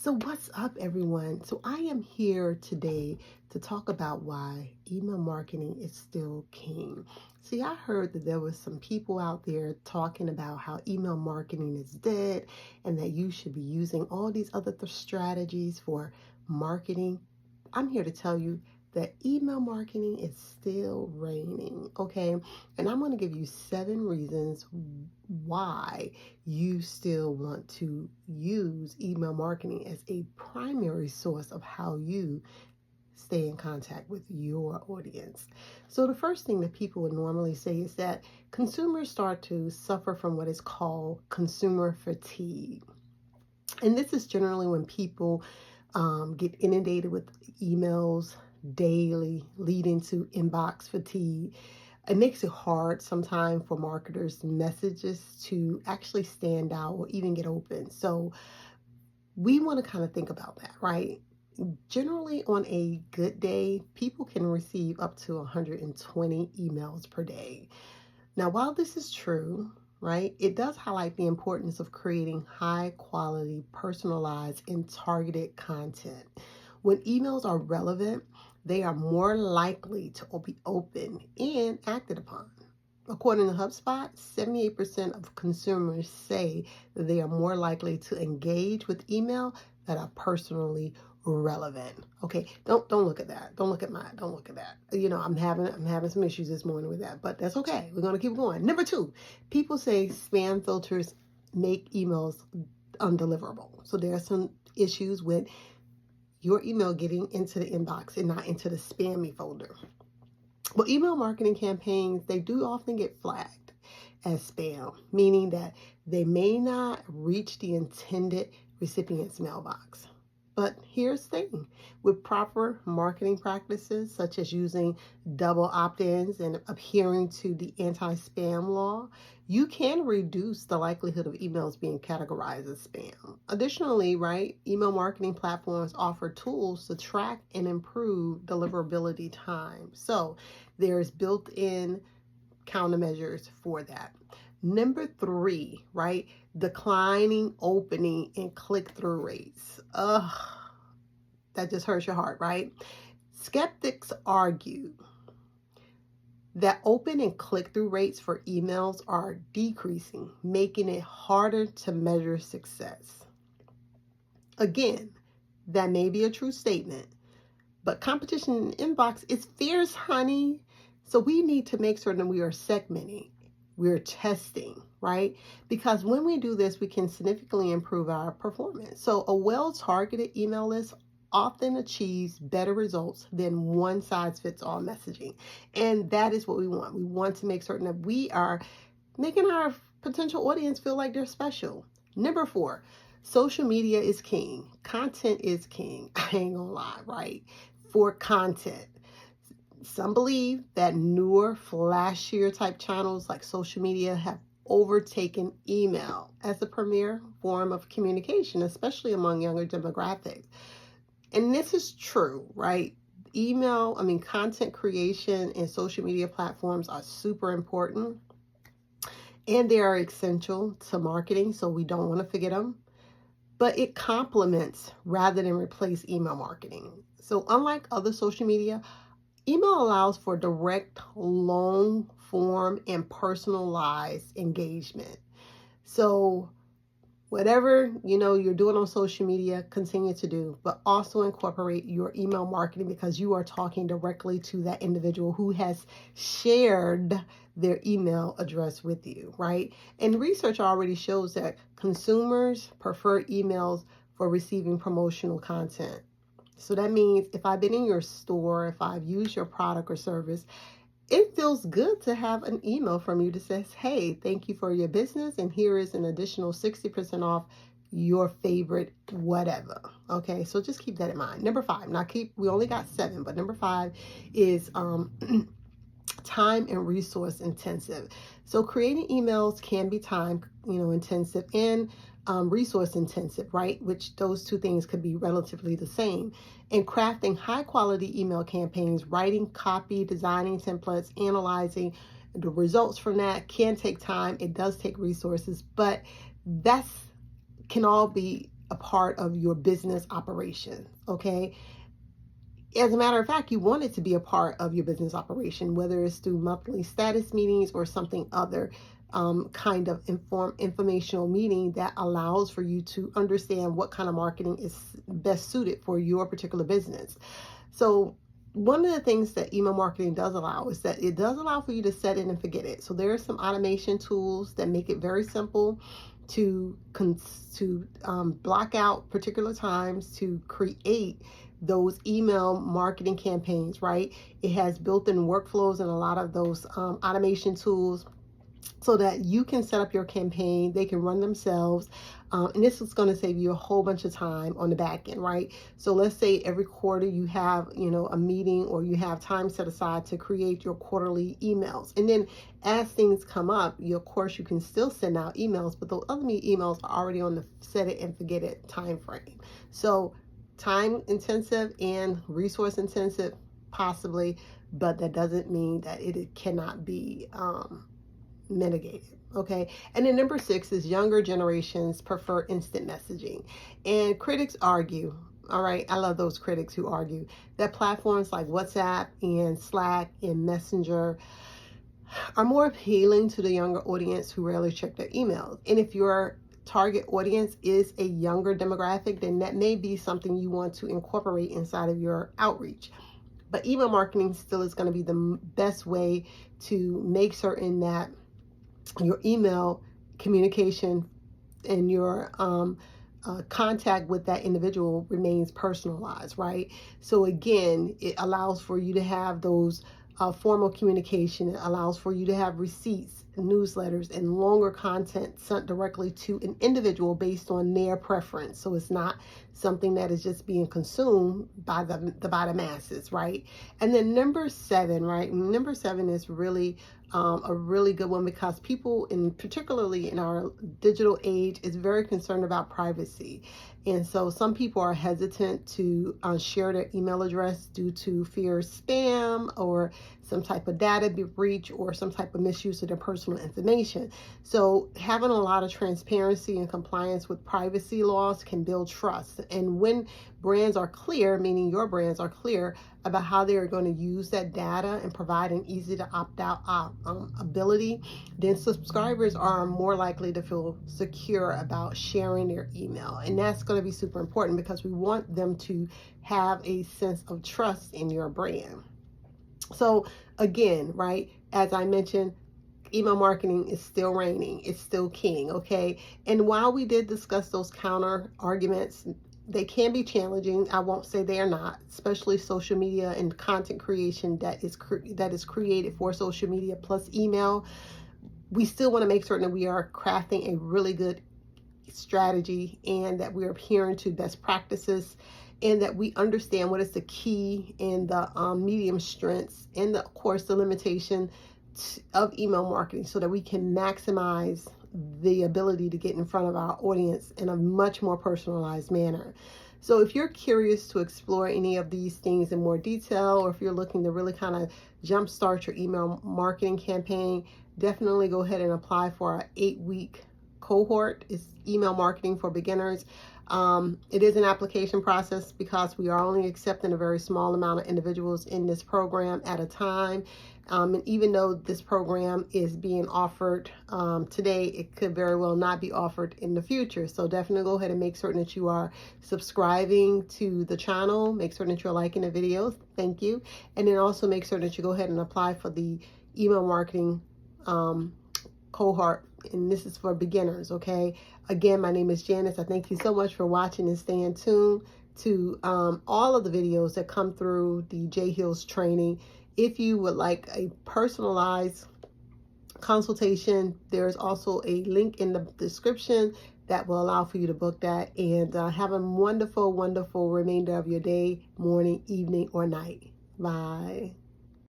So what's up, everyone? So I am here today to talk about why email marketing is still king. See, I heard that there was some people out there talking about how email marketing is dead and that you should be using all these other strategies for marketing. I'm here to tell you that email marketing is still reigning, okay? And I'm going to give you 7 reasons why you still want to use email marketing as a primary source of how you stay in contact with your audience. So the first thing that people would normally say is that consumers start to suffer from what is called consumer fatigue. And this is generally when people get inundated with emails daily, leading to inbox fatigue. It makes it hard sometimes for marketers' messages to actually stand out or even get open. So we want to kind of think about that, right? Generally, on a good day, people can receive up to 120 emails per day. Now, while this is true, right, it does highlight the importance of creating high quality, personalized, and targeted content. When emails are relevant, they are more likely to be opened and acted upon. According to HubSpot, 78% of consumers say that they are more likely to engage with email that are personally relevant. Okay, don't look at that. Don't look at mine. Don't look at that. You know, I'm having some issues this morning with that, but that's okay. We're gonna keep going. Number 2, people say spam filters make emails undeliverable. So there are some issues with your email getting into the inbox and not into the spammy folder. Well, email marketing campaigns, they do often get flagged as spam, meaning that they may not reach the intended recipient's mailbox. But here's the thing, with proper marketing practices, such as using double opt-ins and adhering to the anti-spam law, you can reduce the likelihood of emails being categorized as spam. Additionally, right, email marketing platforms offer tools to track and improve deliverability time. So there's built-in countermeasures for that. Number 3, right? Declining opening and click-through rates. That just hurts your heart, right? Skeptics argue that open and click-through rates for emails are decreasing, making it harder to measure success. Again, that may be a true statement, but competition in inbox is fierce, honey. So we need to make certain that we are segmenting, we're testing, right? Because when we do this, we can significantly improve our performance. So a well-targeted email list often achieves better results than one-size-fits-all messaging. And that is what we want. We want to make certain that we are making our potential audience feel like they're special. Number 4, social media is king. Content is king. I ain't gonna lie, right? For content. Some believe that newer, flashier type channels like social media have overtaken email as the premier form of communication, especially among younger demographics. And this is true, right? Content creation and social media platforms are super important and they are essential to marketing, so we don't want to forget them. But it complements rather than replace email marketing. So unlike other social media, email allows for direct, long form and personalized engagement. So whatever you're doing on social media, continue to do, but also incorporate your email marketing because you are talking directly to that individual who has shared their email address with you, right? And research already shows that consumers prefer emails for receiving promotional content. So that means if I've been in your store, if I've used your product or service, it feels good to have an email from you that says, hey, thank you for your business, and here is an additional 60% off your favorite whatever. Okay, so just keep that in mind. Number 5, we only got 7, but number 5 is time and resource intensive. So creating emails can be time, intensive and resource intensive, right? Which those two things could be relatively the same. And crafting high quality email campaigns, writing copy, designing templates, analyzing the results from that can take time. It does take resources, but can all be a part of your business operation, okay? As a matter of fact, you want it to be a part of your business operation, whether it's through monthly status meetings or something other kind of informational meeting that allows for you to understand what kind of marketing is best suited for your particular business. So one of the things that email marketing does allow is that it does allow for you to set it and forget it. So there are some automation tools that make it very simple to block out particular times to create those email marketing campaigns, right? It has built-in workflows and a lot of those automation tools so that you can set up your campaign. They can run themselves. And this is going to save you a whole bunch of time on the back end, right? So let's say every quarter you have, a meeting, or you have time set aside to create your quarterly emails. And then as things come up, of course, you can still send out emails, but those other emails are already on the set it and forget it time frame. So time intensive and resource intensive, possibly, but that doesn't mean that it cannot be mitigated. Okay. And then number 6 is younger generations prefer instant messaging. And critics argue, all right, I love those critics who argue that platforms like WhatsApp and Slack and Messenger are more appealing to the younger audience who rarely check their emails. And if your target audience is a younger demographic, then that may be something you want to incorporate inside of your outreach. But email marketing still is going to be the best way to make certain that your email communication and your contact with that individual remains personalized, right? So again, it allows for you to have those formal communication. It allows for you to have receipts, newsletters, and longer content sent directly to an individual based on their preference. So it's not something that is just being consumed by the masses, right? And then number 7, right? Number 7 is really a really good one, because people, particularly in our digital age, is very concerned about privacy. And so some people are hesitant to share their email address due to fear of spam or some type of data breach or some type of misuse of their personal information. So having a lot of transparency and compliance with privacy laws can build trust. And when brands are clear, meaning your brands are clear about how they are going to use that data and provide an easy to opt out ability, then subscribers are more likely to feel secure about sharing their email. And that's going to be super important, because we want them to have a sense of trust in your brand. So again, right, as I mentioned, email marketing is still reigning. It's still king, okay? And while we did discuss those counter arguments, they can be challenging. I won't say they are not, especially social media and content creation that is created for social media plus email. We still want to make certain that we are crafting a really good strategy, and that we're adhering to best practices, and that we understand what is the key and the medium strengths, and of course the limitation of email marketing, so that we can maximize the ability to get in front of our audience in a much more personalized manner. So if you're curious to explore any of these things in more detail, or if you're looking to really kind of jumpstart your email marketing campaign, definitely go ahead and apply for our 8-week cohort. It's email marketing for beginners. It is an application process, because we are only accepting a very small amount of individuals in this program at a time. And even though this program is being offered today, it could very well not be offered in the future. So definitely go ahead and make certain that you are subscribing to the channel. Make certain that you're liking the videos. Thank you. And then also make certain that you go ahead and apply for the email marketing cohort. And this is for beginners, okay? Again, my name is Janice. I thank you so much for watching and staying tuned to all of the videos that come through the J Hills training. If you would like a personalized consultation, there's also a link in the description that will allow for you to book that. And have a wonderful, wonderful remainder of your day, morning, evening, or night. Bye.